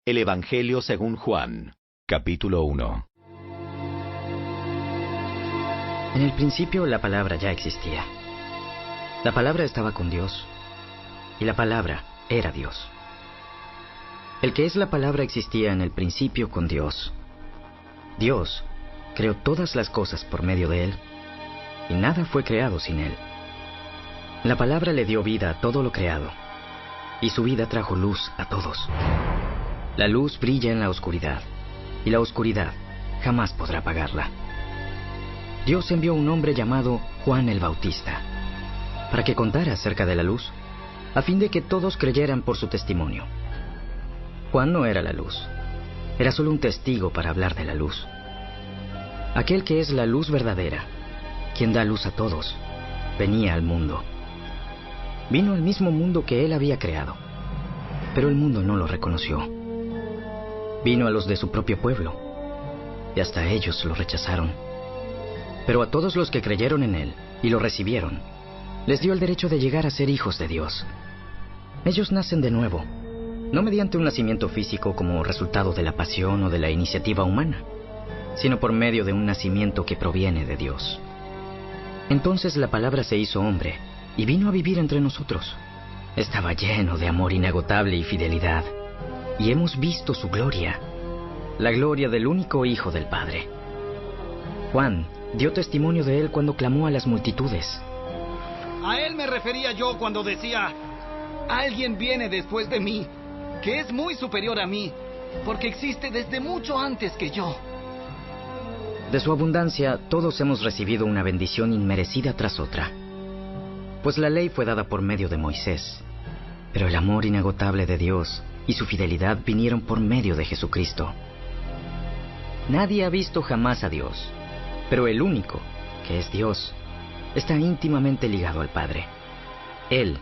El Evangelio según Juan, capítulo 1. En el principio la palabra ya existía. La palabra estaba con Dios, y la palabra era Dios. El que es la palabra existía en el principio con Dios. Dios creó todas las cosas por medio de Él, y nada fue creado sin Él. La palabra le dio vida a todo lo creado, y su vida trajo luz a todos. La luz brilla en la oscuridad, y la oscuridad jamás podrá apagarla. Dios envió un hombre llamado Juan el Bautista, para que contara acerca de la luz, a fin de que todos creyeran por su testimonio. Juan no era la luz, era solo un testigo para hablar de la luz. Aquel que es la luz verdadera, quien da luz a todos, venía al mundo. Vino al mismo mundo que él había creado, pero el mundo no lo reconoció. Vino a los de su propio pueblo, y hasta ellos lo rechazaron. Pero a todos los que creyeron en él y lo recibieron, les dio el derecho de llegar a ser hijos de Dios. Ellos nacen de nuevo, no mediante un nacimiento físico como resultado de la pasión o de la iniciativa humana, sino por medio de un nacimiento que proviene de Dios. Entonces la palabra se hizo hombre y vino a vivir entre nosotros. Estaba lleno de amor inagotable y fidelidad, y hemos visto su gloria, la gloria del único Hijo del Padre. Juan dio testimonio de él cuando clamó a las multitudes. A él me refería yo cuando decía: alguien viene después de mí, que es muy superior a mí, porque existe desde mucho antes que yo. De su abundancia, todos hemos recibido una bendición inmerecida tras otra. Pues la ley fue dada por medio de Moisés, pero el amor inagotable de Dios y su fidelidad vinieron por medio de Jesucristo. Nadie ha visto jamás a Dios, pero el único, que es Dios, está íntimamente ligado al Padre. Él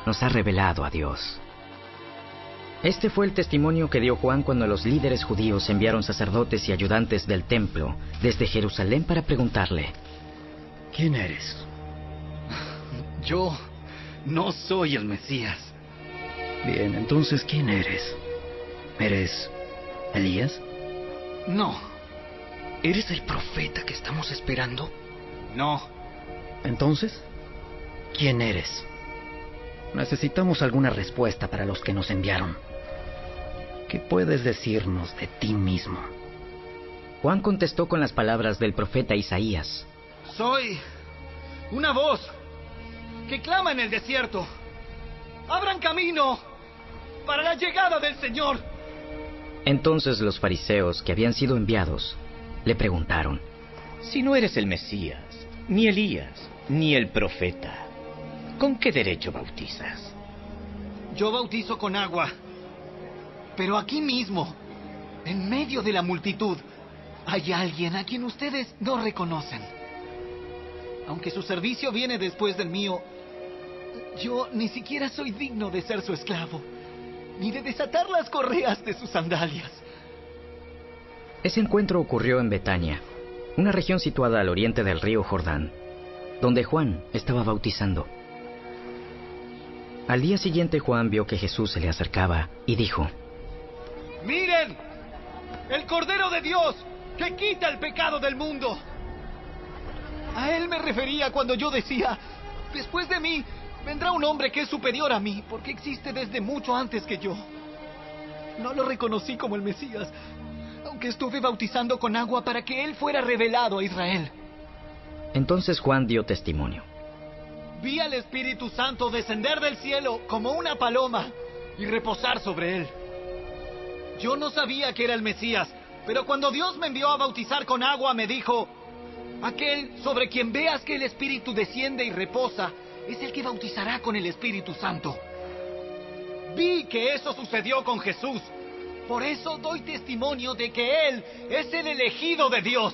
nos ha revelado a Dios. Este fue el testimonio que dio Juan cuando los líderes judíos enviaron sacerdotes y ayudantes del templo desde Jerusalén para preguntarle: ¿Quién eres? Yo no soy el Mesías. Bien, entonces, ¿quién eres? ¿Eres Elías? No. ¿Eres el profeta que estamos esperando? No. Entonces, ¿quién eres? Necesitamos alguna respuesta para los que nos enviaron. ¿Qué puedes decirnos de ti mismo? Juan contestó con las palabras del profeta Isaías: Soy una voz que clama en el desierto: ¡abran camino para la llegada del Señor! Entonces los fariseos que habían sido enviados le preguntaron: Si no eres el Mesías, ni Elías, ni el profeta, ¿con qué derecho bautizas? Yo bautizo con agua, pero aquí mismo, en medio de la multitud, hay alguien a quien ustedes no reconocen. Aunque su servicio viene después del mío, yo ni siquiera soy digno de ser su esclavo, ni de desatar las correas de sus sandalias. Ese encuentro ocurrió en Betania, una región situada al oriente del río Jordán, donde Juan estaba bautizando. Al día siguiente Juan vio que Jesús se le acercaba y dijo: ¡Miren! ¡El Cordero de Dios que quita el pecado del mundo! A él me refería cuando yo decía: después de mí vendrá un hombre que es superior a mí, porque existe desde mucho antes que yo. No lo reconocí como el Mesías, aunque estuve bautizando con agua para que él fuera revelado a Israel. Entonces Juan dio testimonio: Vi al Espíritu Santo descender del cielo como una paloma y reposar sobre él. Yo no sabía que era el Mesías, pero cuando Dios me envió a bautizar con agua me dijo: aquel sobre quien veas que el Espíritu desciende y reposa es el que bautizará con el Espíritu Santo. Vi que eso sucedió con Jesús. Por eso doy testimonio de que Él es el elegido de Dios.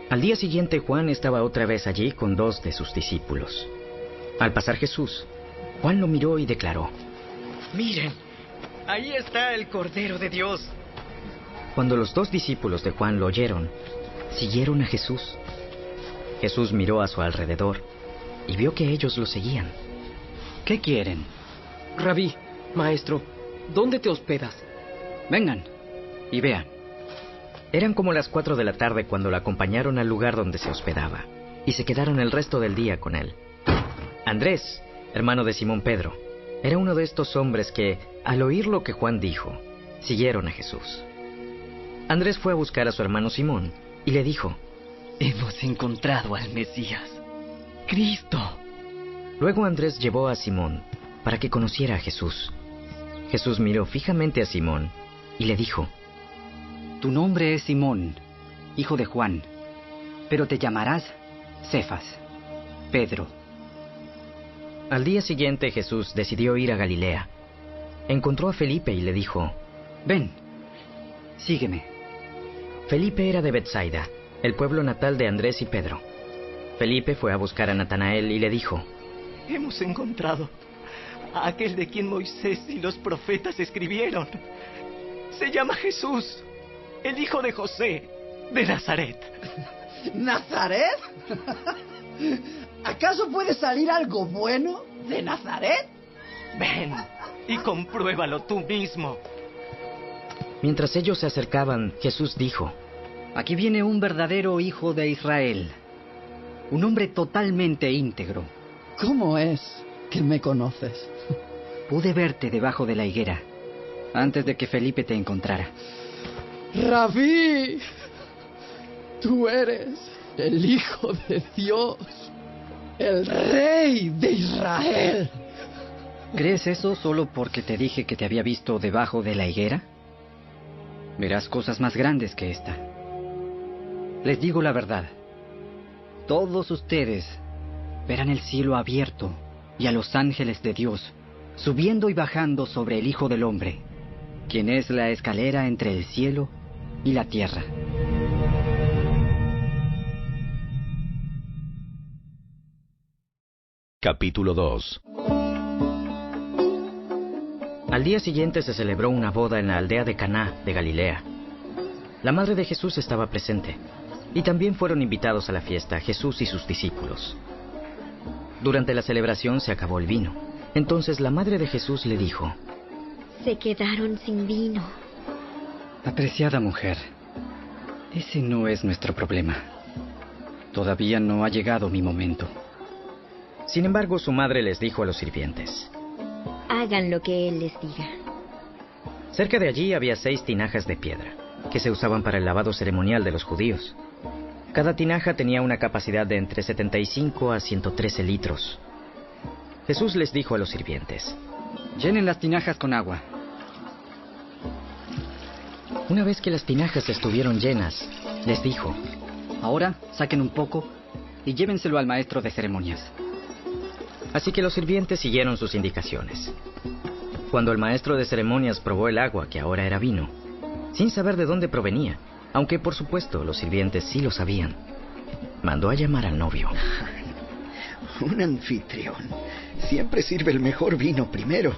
Al día siguiente Juan estaba otra vez allí con 2 de sus discípulos. Al pasar Jesús, Juan lo miró y declaró: Miren, ahí está el Cordero de Dios. Cuando los 2 discípulos de Juan lo oyeron, siguieron a Jesús. Jesús miró a su alrededor y vio que ellos lo seguían. ¿Qué quieren? Rabí, maestro, ¿dónde te hospedas? Vengan y vean. Eran como las 4 de la tarde cuando la acompañaron al lugar donde se hospedaba, y se quedaron el resto del día con él. Andrés, hermano de Simón Pedro, era uno de estos hombres que, al oír lo que Juan dijo, siguieron a Jesús. Andrés fue a buscar a su hermano Simón y le dijo: Hemos encontrado al Mesías, Cristo. Luego Andrés llevó a Simón para que conociera a Jesús. Jesús miró fijamente a Simón y le dijo: Tu nombre es Simón, hijo de Juan, pero te llamarás Cefas, Pedro. Al día siguiente Jesús decidió ir a Galilea. Encontró a Felipe y le dijo: Ven, sígueme. Felipe era de Betsaida, el pueblo natal de Andrés y Pedro. Felipe fue a buscar a Natanael y le dijo: Hemos encontrado a aquel de quien Moisés y los profetas escribieron. Se llama Jesús, el hijo de José, de Nazaret. ¿Nazaret? ¿Acaso puede salir algo bueno de Nazaret? Ven y compruébalo tú mismo. Mientras ellos se acercaban, Jesús dijo: Aquí viene un verdadero hijo de Israel, un hombre totalmente íntegro. ¿Cómo es que me conoces? Pude verte debajo de la higuera, antes de que Felipe te encontrara. ¡Rabí! Tú eres el Hijo de Dios, el Rey de Israel. ¿Crees eso solo porque te dije que te había visto debajo de la higuera? Verás cosas más grandes que esta. Les digo la verdad. Todos ustedes verán el cielo abierto y a los ángeles de Dios subiendo y bajando sobre el Hijo del Hombre, quien es la escalera entre el cielo y la tierra. Capítulo 2. Al día siguiente se celebró una boda en la aldea de Caná de Galilea. La madre de Jesús estaba presente, y también fueron invitados a la fiesta Jesús y sus discípulos. Durante la celebración se acabó el vino. Entonces la madre de Jesús le dijo: Se quedaron sin vino. Apreciada mujer, ese no es nuestro problema. Todavía no ha llegado mi momento. Sin embargo, su madre les dijo a los sirvientes: Hagan lo que él les diga. Cerca de allí había 6 tinajas de piedra, que se usaban para el lavado ceremonial de los judíos. Cada tinaja tenía una capacidad de entre 75 a 113 litros. Jesús les dijo a los sirvientes: Llenen las tinajas con agua. Una vez que las tinajas estuvieron llenas, les dijo: Ahora saquen un poco y llévenselo al maestro de ceremonias. Así que los sirvientes siguieron sus indicaciones. Cuando el maestro de ceremonias probó el agua, que ahora era vino, sin saber de dónde provenía, aunque por supuesto los sirvientes sí lo sabían, mandó a llamar al novio. Un anfitrión siempre sirve el mejor vino primero.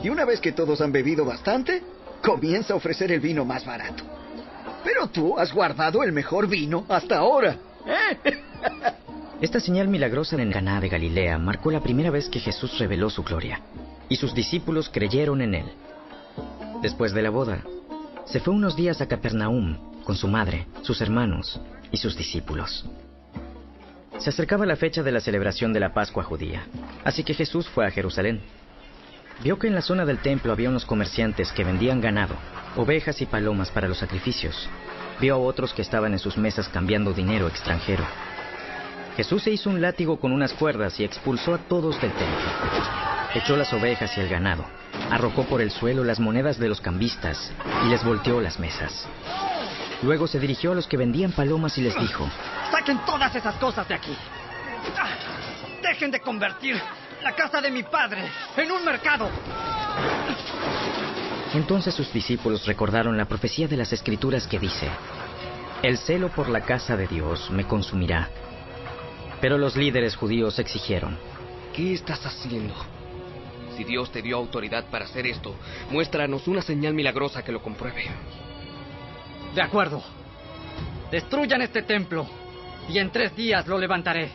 Y una vez que todos han bebido bastante, comienza a ofrecer el vino más barato. Pero tú has guardado el mejor vino hasta ahora. Esta señal milagrosa en Caná de Galilea marcó la primera vez que Jesús reveló su gloria, y sus discípulos creyeron en él. Después de la boda, se fue unos días a Capernaum con su madre, sus hermanos y sus discípulos. Se acercaba la fecha de la celebración de la Pascua judía, así que Jesús fue a Jerusalén. Vio que en la zona del templo había unos comerciantes que vendían ganado, ovejas y palomas para los sacrificios. Vio a otros que estaban en sus mesas cambiando dinero extranjero. Jesús se hizo un látigo con unas cuerdas y expulsó a todos del templo. Echó las ovejas y el ganado, arrojó por el suelo las monedas de los cambistas y les volteó las mesas. Luego se dirigió a los que vendían palomas y les dijo: ¡Saquen todas esas cosas de aquí! ¡Dejen de convertir la casa de mi padre en un mercado! Entonces sus discípulos recordaron la profecía de las Escrituras que dice: El celo por la casa de Dios me consumirá. Pero los líderes judíos exigieron: ¿Qué estás haciendo? Si Dios te dio autoridad para hacer esto, muéstranos una señal milagrosa que lo compruebe. De acuerdo. Destruyan este templo y en 3 días lo levantaré.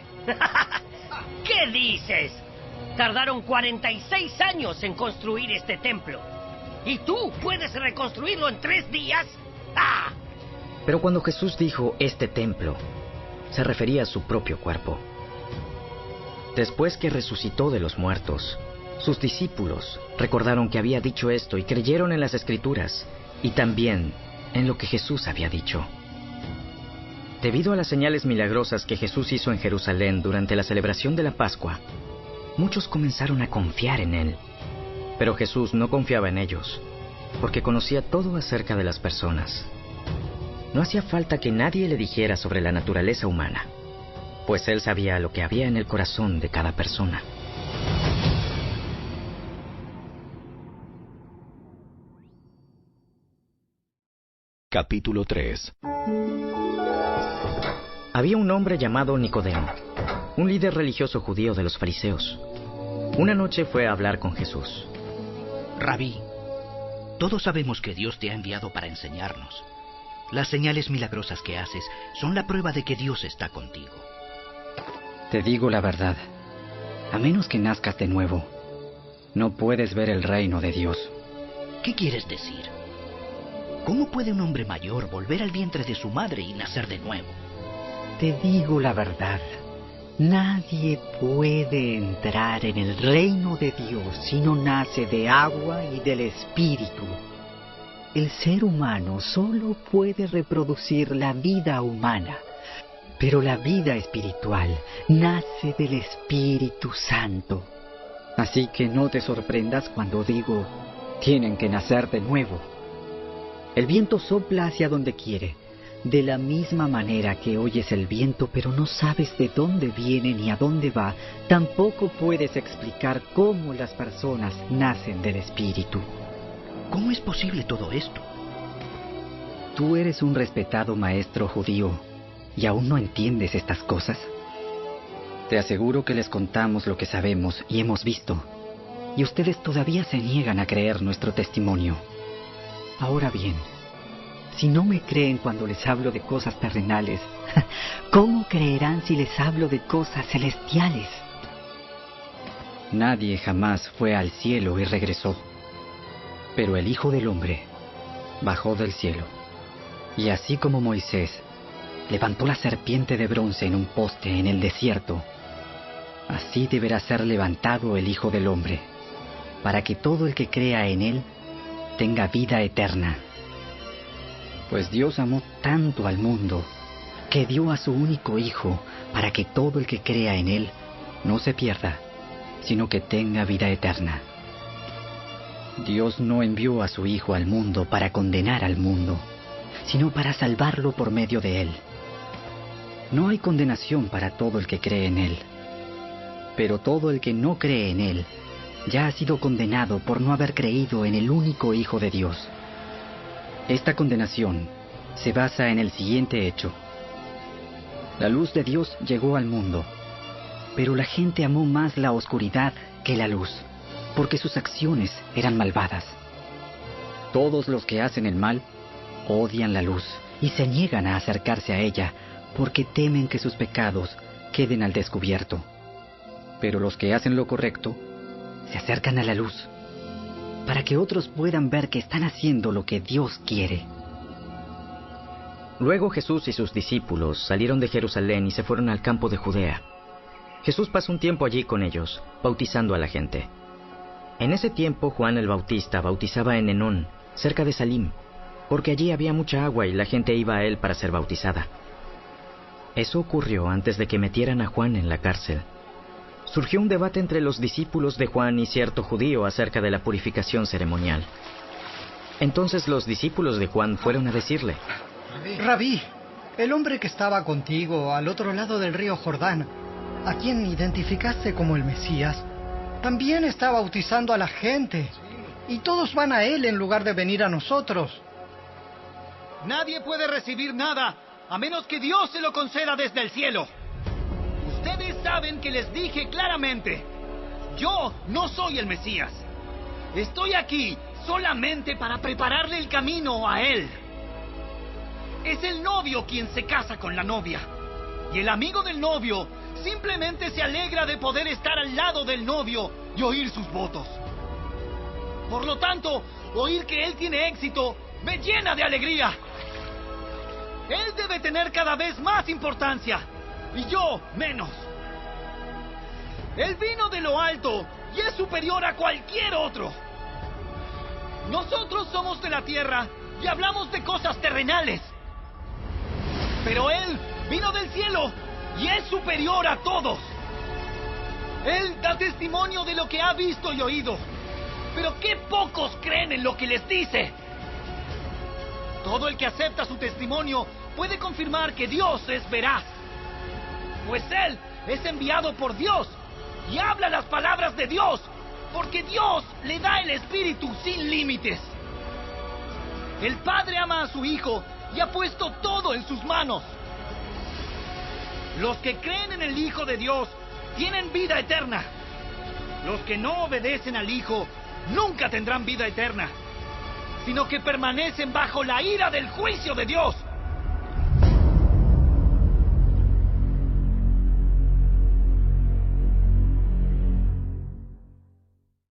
¿Qué dices? Tardaron 46 años en construir este templo. ¿Y tú puedes reconstruirlo en 3 días? ¡Ah! Pero cuando Jesús dijo este templo, se refería a su propio cuerpo. Después que resucitó de los muertos, sus discípulos recordaron que había dicho esto y creyeron en las Escrituras y también en lo que Jesús había dicho. Debido a las señales milagrosas que Jesús hizo en Jerusalén durante la celebración de la Pascua, muchos comenzaron a confiar en él. Pero Jesús no confiaba en ellos, porque conocía todo acerca de las personas. No hacía falta que nadie le dijera sobre la naturaleza humana, pues él sabía lo que había en el corazón de cada persona. Capítulo 3. Había un hombre llamado Nicodemo, un líder religioso judío de los fariseos. Una noche fue a hablar con Jesús. Rabí, todos sabemos que Dios te ha enviado para enseñarnos. Las señales milagrosas que haces son la prueba de que Dios está contigo. Te digo la verdad. A menos que nazcas de nuevo, no puedes ver el reino de Dios. ¿Qué quieres decir? ¿Cómo puede un hombre mayor volver al vientre de su madre y nacer de nuevo? Te digo la verdad. Nadie puede entrar en el reino de Dios si no nace de agua y del Espíritu. El ser humano solo puede reproducir la vida humana, pero la vida espiritual nace del Espíritu Santo. Así que no te sorprendas cuando digo, tienen que nacer de nuevo. El viento sopla hacia donde quiere. De la misma manera que oyes el viento pero no sabes de dónde viene ni a dónde va, tampoco puedes explicar cómo las personas nacen del Espíritu. ¿Cómo es posible todo esto? Tú eres un respetado maestro judío y aún no entiendes estas cosas. Te aseguro que les contamos lo que sabemos y hemos visto, y ustedes todavía se niegan a creer nuestro testimonio. Ahora bien, si no me creen cuando les hablo de cosas terrenales, ¿cómo creerán si les hablo de cosas celestiales? Nadie jamás fue al cielo y regresó, pero el Hijo del Hombre bajó del cielo. Y así como Moisés levantó la serpiente de bronce en un poste en el desierto, así deberá ser levantado el Hijo del Hombre, para que todo el que crea en él tenga vida eterna. Pues Dios amó tanto al mundo, que dio a su único Hijo, para que todo el que crea en él no se pierda, sino que tenga vida eterna. Dios no envió a su Hijo al mundo para condenar al mundo, sino para salvarlo por medio de él. No hay condenación para todo el que cree en él, pero todo el que no cree en él ya ha sido condenado por no haber creído en el único Hijo de Dios. Esta condenación se basa en el siguiente hecho. La luz de Dios llegó al mundo, pero la gente amó más la oscuridad que la luz, porque sus acciones eran malvadas. Todos los que hacen el mal odian la luz y se niegan a acercarse a ella, porque temen que sus pecados queden al descubierto. Pero los que hacen lo correcto se acercan a la luz, para que otros puedan ver que están haciendo lo que Dios quiere. Luego Jesús y sus discípulos salieron de Jerusalén y se fueron al campo de Judea. Jesús pasó un tiempo allí con ellos, bautizando a la gente. En ese tiempo Juan el Bautista bautizaba en Enón, cerca de Salim, porque allí había mucha agua y la gente iba a él para ser bautizada. Eso ocurrió antes de que metieran a Juan en la cárcel. Surgió un debate entre los discípulos de Juan y cierto judío acerca de la purificación ceremonial. Entonces los discípulos de Juan fueron a decirle: Rabí, el hombre que estaba contigo al otro lado del río Jordán, a quien identificaste como el Mesías, también está bautizando a la gente, y todos van a él en lugar de venir a nosotros. Nadie puede recibir nada a menos que Dios se lo conceda desde el cielo. Ustedes saben que les dije claramente, yo no soy el Mesías. Estoy aquí solamente para prepararle el camino a él. Es el novio quien se casa con la novia, y el amigo del novio simplemente se alegra de poder estar al lado del novio y oír sus votos. Por lo tanto, Oír que Él tiene éxito me llena de alegría. Él debe tener cada vez más importancia y yo menos. Él vino de lo alto y es superior a cualquier otro. Nosotros somos de la tierra y hablamos de cosas terrenales. Pero Él vino del cielo y es superior a todos. Él da testimonio de lo que ha visto y oído. Pero qué pocos creen en lo que les dice. Todo el que acepta su testimonio puede confirmar que Dios es veraz. Pues Él es enviado por Dios y habla las palabras de Dios, porque Dios le da el Espíritu sin límites. El Padre ama a su Hijo y ha puesto todo en sus manos. Los que creen en el Hijo de Dios tienen vida eterna. Los que no obedecen al Hijo nunca tendrán vida eterna, sino que permanecen bajo la ira del juicio de Dios.